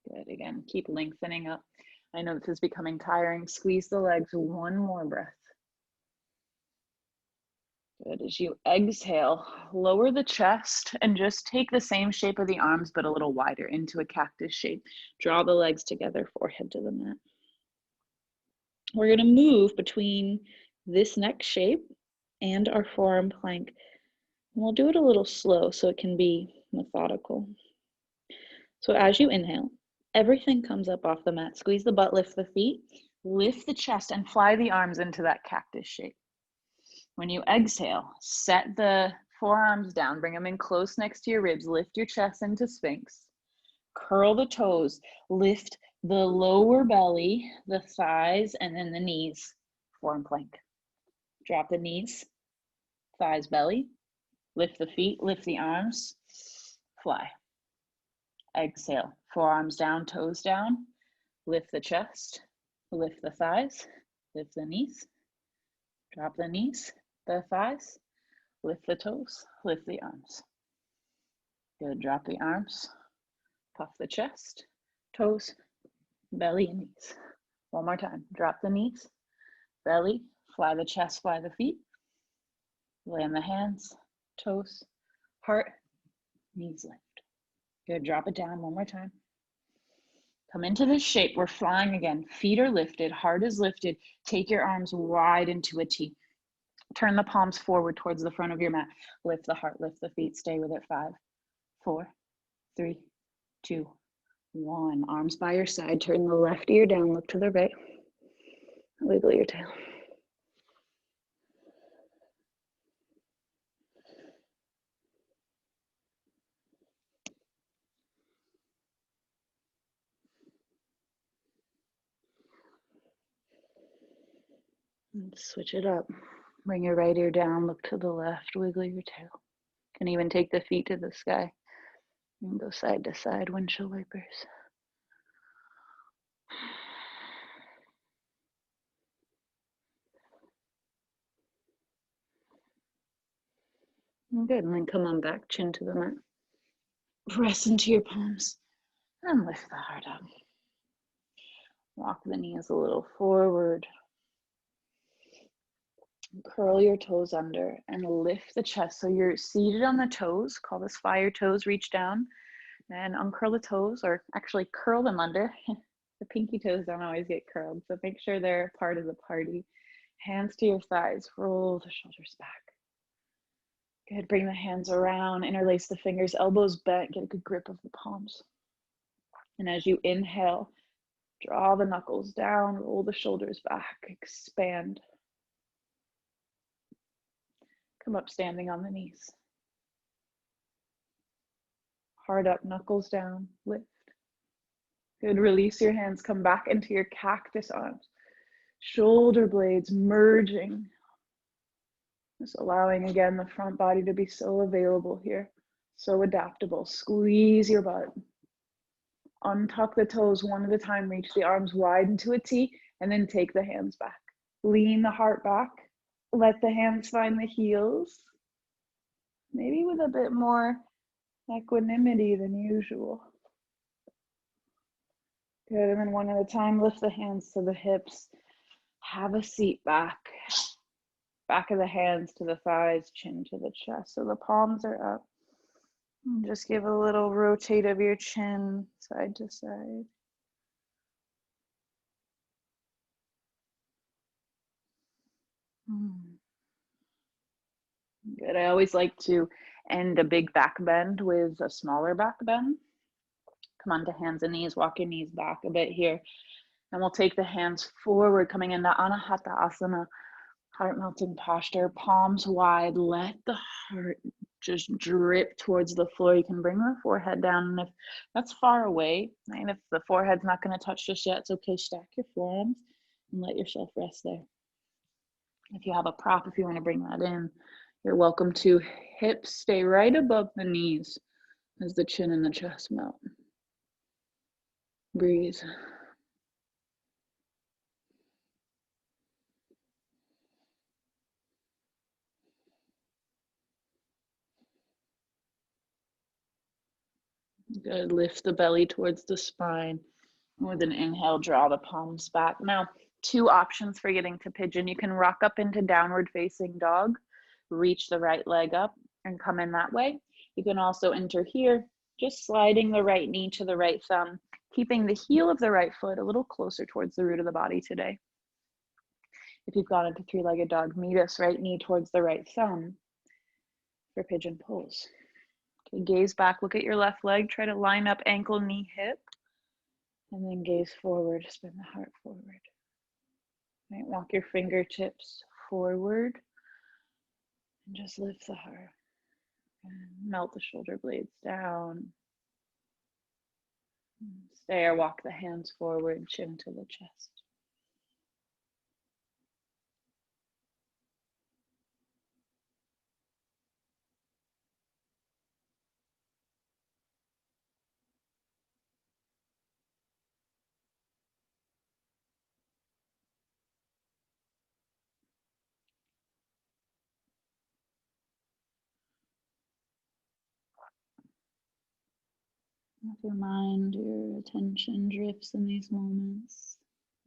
Good, again, keep lengthening up. I know this is becoming tiring. Squeeze the legs, one more breath. Good, as you exhale, lower the chest and just take the same shape of the arms, but a little wider into a cactus shape. Draw the legs together, forehead to the mat. We're gonna move between this neck shape and our forearm plank. And we'll do it a little slow so it can be methodical. So as you inhale, everything comes up off the mat. Squeeze the butt, lift the feet, lift the chest, and fly the arms into that cactus shape. When you exhale, set the forearms down, bring them in close next to your ribs, lift your chest into Sphinx, curl the toes, lift the lower belly, the thighs, and then the knees, forearm plank. Drop the knees, thighs, belly, lift the feet, lift the arms, fly. Exhale, forearms down, toes down, lift the chest, lift the thighs, lift the knees, drop the knees, the thighs, lift the toes, lift the arms. Good, drop the arms, puff the chest, toes, belly and knees. One more time. Drop the knees, belly, fly the chest, fly the feet. Land the hands, toes, heart, knees lift. Good. Drop it down one more time. Come into this shape. We're flying again. Feet are lifted, heart is lifted. Take your arms wide into a T. Turn the palms forward towards the front of your mat. Lift the heart, lift the feet. Stay with it. 5, 4, 3, 2, 1. Arms by your side. Turn the left ear down. Look to the right. Wiggle your tail. And switch it up. Bring your right ear down. Look to the left. Wiggle your tail. Can even take the feet to the sky. And go side to side, windshield wipers. Good, and then come on back, chin to the mat. Press into your palms and lift the heart up. Walk the knees a little forward. Curl your toes under and lift the chest. So you're seated on the toes. Call this fire toes, reach down and uncurl the toes, or actually curl them under. The pinky toes don't always get curled, so make sure they're part of the party. Hands to your thighs, roll the shoulders back. Good, bring the hands around, interlace the fingers, elbows bent, get a good grip of the palms. And as you inhale, draw the knuckles down, roll the shoulders back, expand. Come up standing on the knees. Heart up, knuckles down, lift. Good, release your hands, come back into your cactus arms. Shoulder blades merging. Just allowing again the front body to be so available here, so adaptable. Squeeze your butt. Untuck the toes one at a time, reach the arms wide into a T, and then take the hands back. Lean the heart back. Let the hands find the heels. Maybe with a bit more equanimity than usual. Good, and then one at a time, lift the hands to the hips. Have a seat back. Back of the hands to the thighs, chin to the chest. So the palms are up. And just give a little rotate of your chin side to side. Good. I always like to end a big back bend with a smaller back bend. Come on to hands and knees. Walk your knees back a bit here. And we'll take the hands forward, coming into Anahata Asana, heart melting posture, palms wide. Let the heart just drip towards the floor. You can bring the forehead down, and if that's far away, and if the forehead's not going to touch just yet, it's okay. Stack your forearms and let yourself rest there. If you have a prop, if you want to bring that in, you're welcome to. Hips stay right above the knees as the chin and the chest melt. Breathe. Good. Lift the belly towards the spine. With an inhale, draw the palms back. Now, 2 options for getting to pigeon. You can rock up into downward facing dog, reach the right leg up and come in that way. You can also enter here, just sliding the right knee to the right thumb, keeping the heel of the right foot a little closer towards the root of the body today. If you've gone into 3-legged dog, meet us right knee towards the right thumb for pigeon pose. Okay, gaze back, look at your left leg, try to line up ankle, knee, hip. And then gaze forward, spin the heart forward. Right, walk your fingertips forward and just lift the heart. And melt the shoulder blades down. Stay or walk the hands forward, chin to the chest. If your mind, your attention drifts in these moments,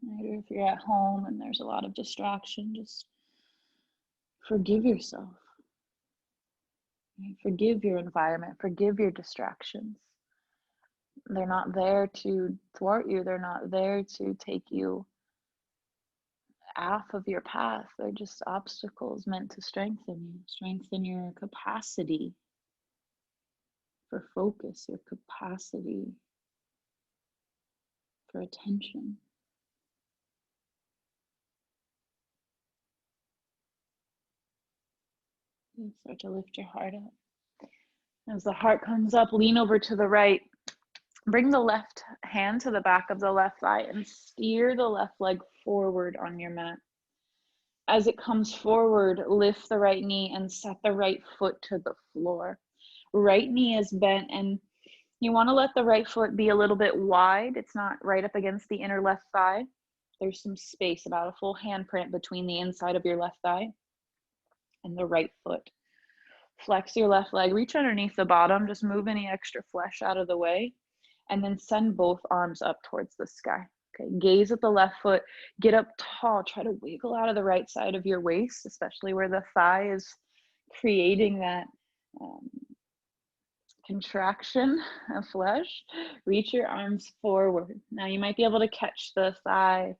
right? Or if you're at home and there's a lot of distraction, just forgive yourself. Right? Forgive your environment, forgive your distractions. They're not there to thwart you, they're not there to take you off of your path. They're just obstacles meant to strengthen you, strengthen your capacity for focus, your capacity for attention. You start to lift your heart up. As the heart comes up, lean over to the right. Bring the left hand to the back of the left thigh and steer the left leg forward on your mat. As it comes forward, lift the right knee and set the right foot to the floor. Right knee is bent, and you want to let the right foot be a little bit wide. It's not right up against the inner left thigh. There's some space, about a full handprint between the inside of your left thigh and the right foot. Flex your left leg, reach underneath the bottom, just move any extra flesh out of the way, and then send both arms up towards the sky. Okay, gaze at the left foot, get up tall, try to wiggle out of the right side of your waist, especially where the thigh is creating that contraction of flesh. Reach your arms forward. Now you might be able to catch the thigh,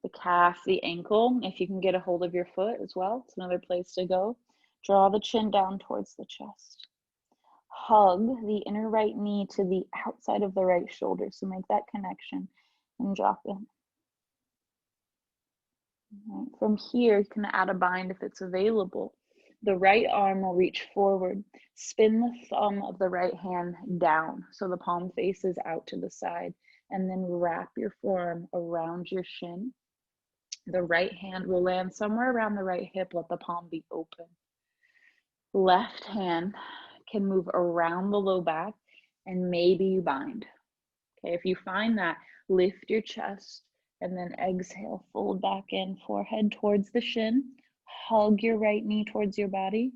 the calf, the ankle, if you can get a hold of your foot as well. It's another place to go. Draw the chin down towards the chest. Hug the inner right knee to the outside of the right shoulder. So make that connection and drop in. Right. From here, you can add a bind if it's available. The right arm will reach forward. Spin the thumb of the right hand down so the palm faces out to the side, and then wrap your forearm around your shin. The right hand will land somewhere around the right hip. Let the palm be open. Left hand can move around the low back, and maybe you bind. Okay, if you find that, lift your chest and then exhale, fold back in, forehead towards the shin. Hug your right knee towards your body.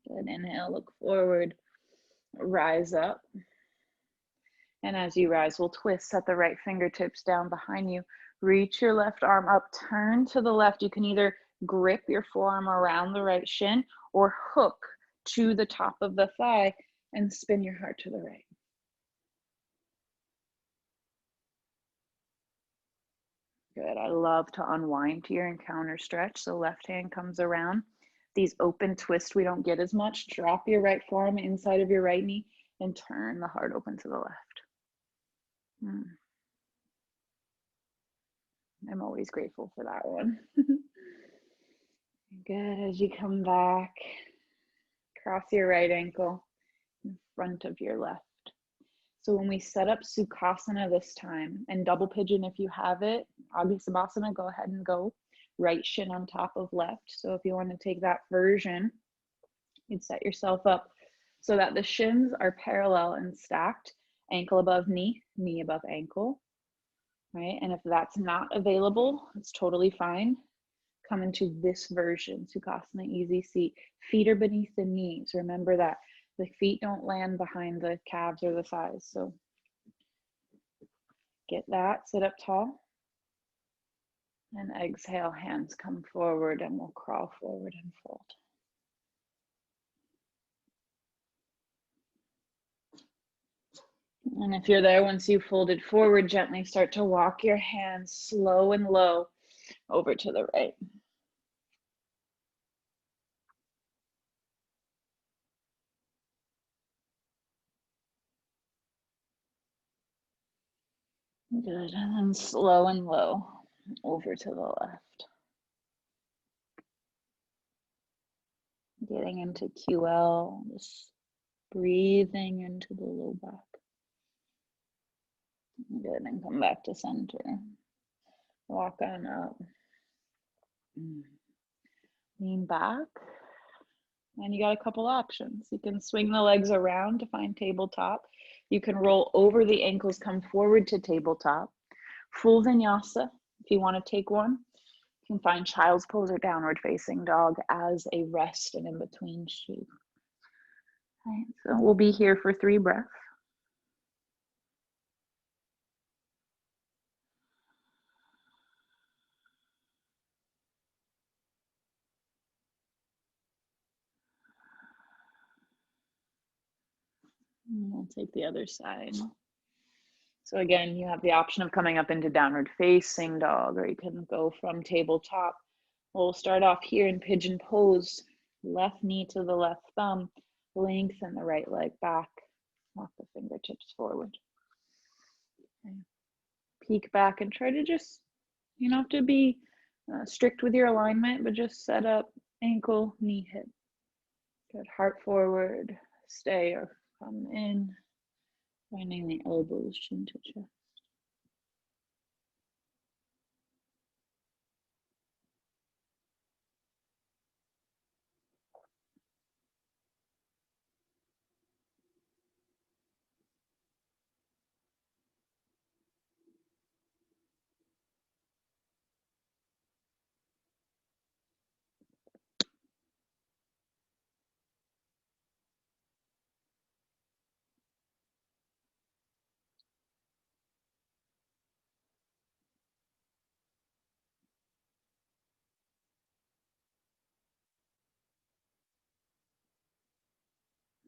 Good, inhale, look forward, rise up. And as you rise, we'll twist, set the right fingertips down behind you. Reach your left arm up, turn to the left. You can either grip your forearm around the right shin or hook to the top of the thigh and spin your heart to the right. Good. I love to unwind here and counter stretch. So left hand comes around. These open twists we don't get as much. Drop your right forearm inside of your right knee and turn the heart open to the left. I'm always grateful for that one. Good. As you come back, cross your right ankle in front of your left. So when we set up Sukhasana this time, and double pigeon if you have it, Abhisabhasana, go ahead and go. Right shin on top of left. So if you want to take that version, you'd set yourself up so that the shins are parallel and stacked, ankle above knee, knee above ankle, right? And if that's not available, it's totally fine. Come into this version, Sukhasana, easy seat. Feet are beneath the knees. Remember that. The feet don't land behind the calves or the thighs. So get that, sit up tall. And exhale, hands come forward and we'll crawl forward and fold. And if you're there, once you folded forward, gently start to walk your hands slow and low over to the right. Good, and then slow and low over to the left. Getting into QL, just breathing into the low back. Good, and come back to center. Walk on up. Lean back. And you got a couple options. You can swing the legs around to find tabletop. You can roll over the ankles, come forward to tabletop. Full vinyasa, if you want to take one. You can find child's pose or downward facing dog as a rest and in between shape. Right, so we'll be here for 3 breaths. And we'll take the other side. So again, you have the option of coming up into downward facing dog, or you can go from tabletop. We'll start off here in pigeon pose. Left knee to the left thumb, lengthen the right leg back, walk the fingertips forward. Okay. Peek back and try to just, you don't have to be strict with your alignment, but just set up ankle, knee, hip. Good, heart forward, stay or come in, finding the elbows, chin to chest.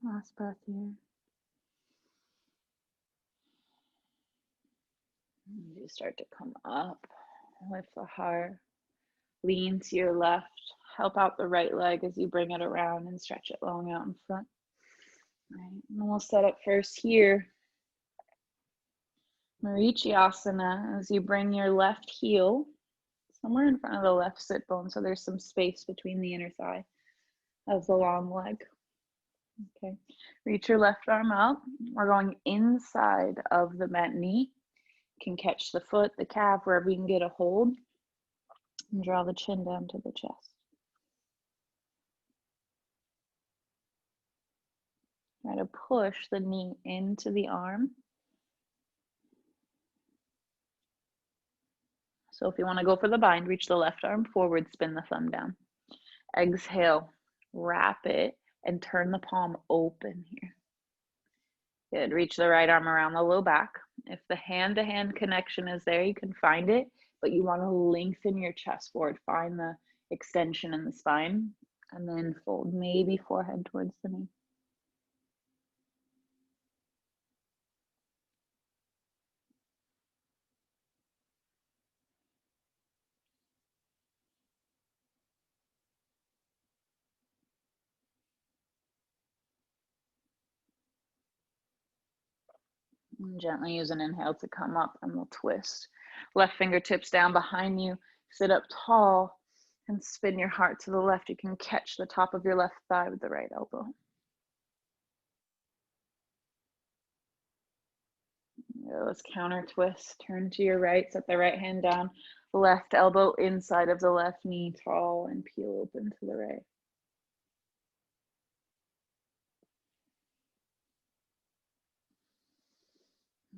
Last breath here. And you start to come up, lift the heart, lean to your left, help out the right leg as you bring it around and stretch it long out in front. Right. And we'll set up first here, Marichiasana, as you bring your left heel somewhere in front of the left sit bone, so there's some space between the inner thigh of the long leg. Okay, reach your left arm out. We're going inside of the bent knee. You can catch the foot, the calf, wherever you can get a hold, and draw the chin down to the chest. Try to push the knee into the arm. So if you want to go for the bind, reach the left arm forward, spin the thumb down. Exhale, wrap it, and turn the palm open here. Good, reach the right arm around the low back. If the hand-to-hand connection is there, you can find it, but you want to lengthen your chest forward. Find the extension in the spine, and then fold, maybe forehead towards the knee. And gently use an inhale to come up, and we'll twist. Left fingertips down behind you, sit up tall, and spin your heart to the left. You can catch the top of your left thigh with the right elbow. Let's counter twist. Turn to your right, set the right hand down, left elbow inside of the left knee, tall, and peel open to the right.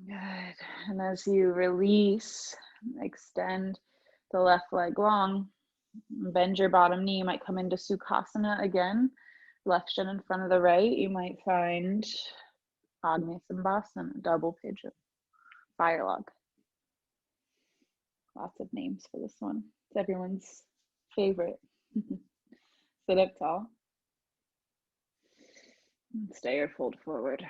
Good. And as you release, extend the left leg long, bend your bottom knee. You might come into Sukhasana again. Left shin in front of the right. You might find Padmasambhasana, double pigeon, fire log. Lots of names for this one. It's everyone's favorite. Sit up tall. And stay or fold forward.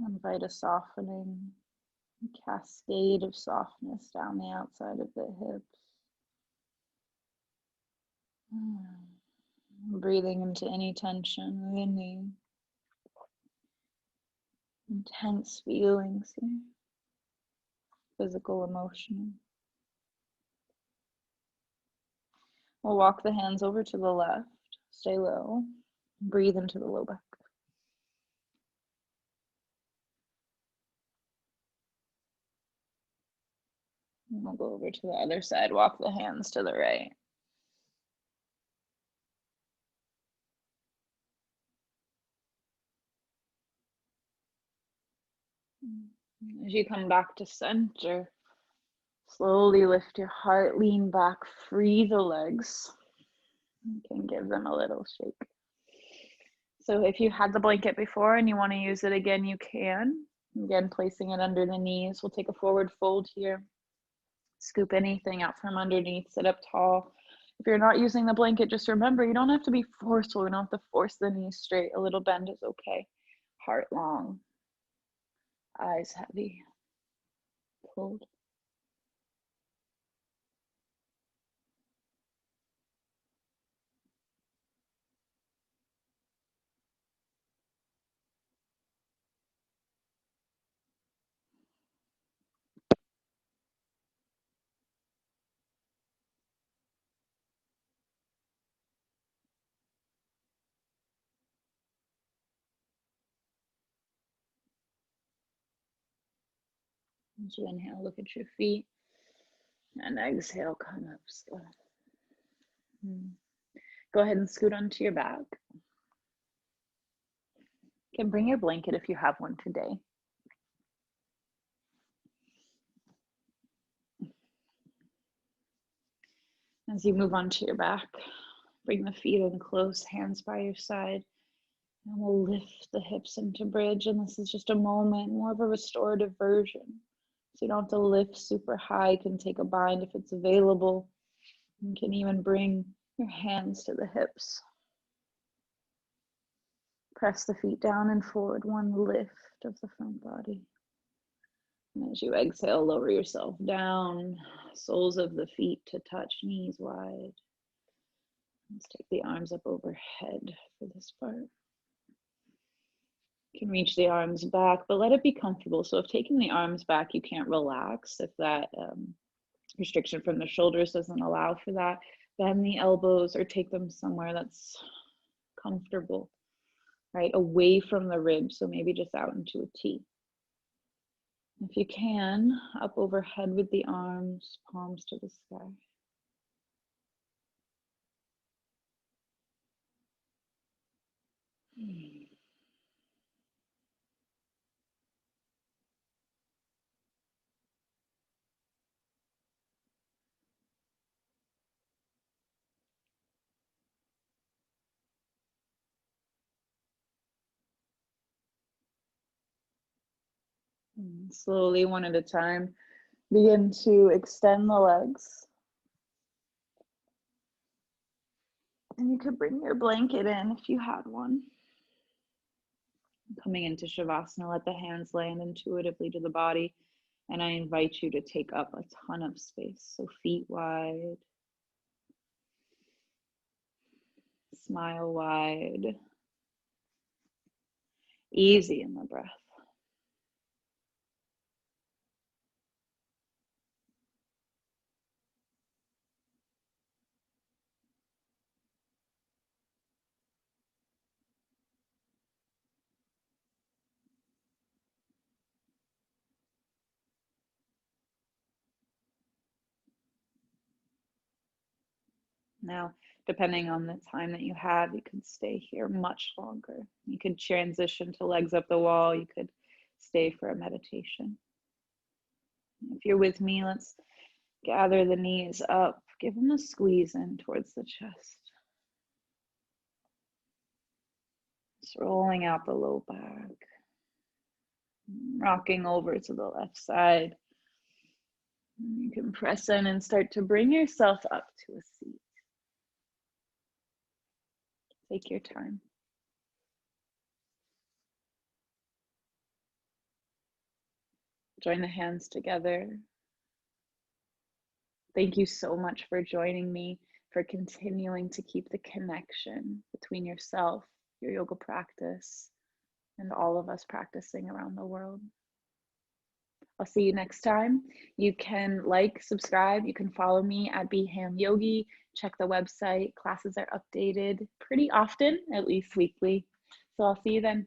Invite a softening, a cascade of softness down the outside of the hips. Breathing into any tension, any intense feelings here, physical, emotional. We'll walk the hands over to the left, stay low, breathe into the low back. And we'll go over to the other side, walk the hands to the right. As you come back to center, slowly lift your heart, lean back, free the legs. You can give them a little shake. So if you had the blanket before and you want to use it again, you can. Again, placing it under the knees. We'll take a forward fold here. Scoop anything out from underneath, sit up tall. If you're not using the blanket, just remember, you don't have to be forceful. You don't have to force the knees straight. A little bend is okay. Heart long, eyes heavy, pulled. As you inhale, look at your feet. And exhale, come up slow. Go ahead and scoot onto your back. You can bring your blanket if you have one today. As you move onto your back, bring the feet in close, hands by your side. And we'll lift the hips into bridge. And this is just a moment, more of a restorative version. So you don't have to lift super high. You can take a bind if it's available. You can even bring your hands to the hips. Press the feet down and forward, one lift of the front body. And as you exhale, lower yourself down, soles of the feet to touch, knees wide. Let's take the arms up overhead for this part. You can reach the arms back, but let it be comfortable. So if taking the arms back, you can't relax, if that restriction from the shoulders doesn't allow for that, bend the elbows or take them somewhere that's comfortable, right? Away from the ribs, so maybe just out into a T. If you can, up overhead with the arms, palms to the sky. Slowly, one at a time, begin to extend the legs. And you could bring your blanket in if you had one. Coming into Shavasana, let the hands land intuitively to the body. And I invite you to take up a ton of space. So feet wide, smile wide, easy in the breath. Now, depending on the time that you have, you could stay here much longer. You could transition to legs up the wall. You could stay for a meditation. If you're with me, let's gather the knees up. Give them a squeeze in towards the chest. Just rolling out the low back. Rocking over to the left side. You can press in and start to bring yourself up to a seat. Take your time. Join the hands together. Thank you so much for joining me, for continuing to keep the connection between yourself, your yoga practice, and all of us practicing around the world. I'll see you next time. You can like, subscribe. You can follow me at Biham Yogi. Check the website. Classes are updated pretty often, at least weekly. So I'll see you then.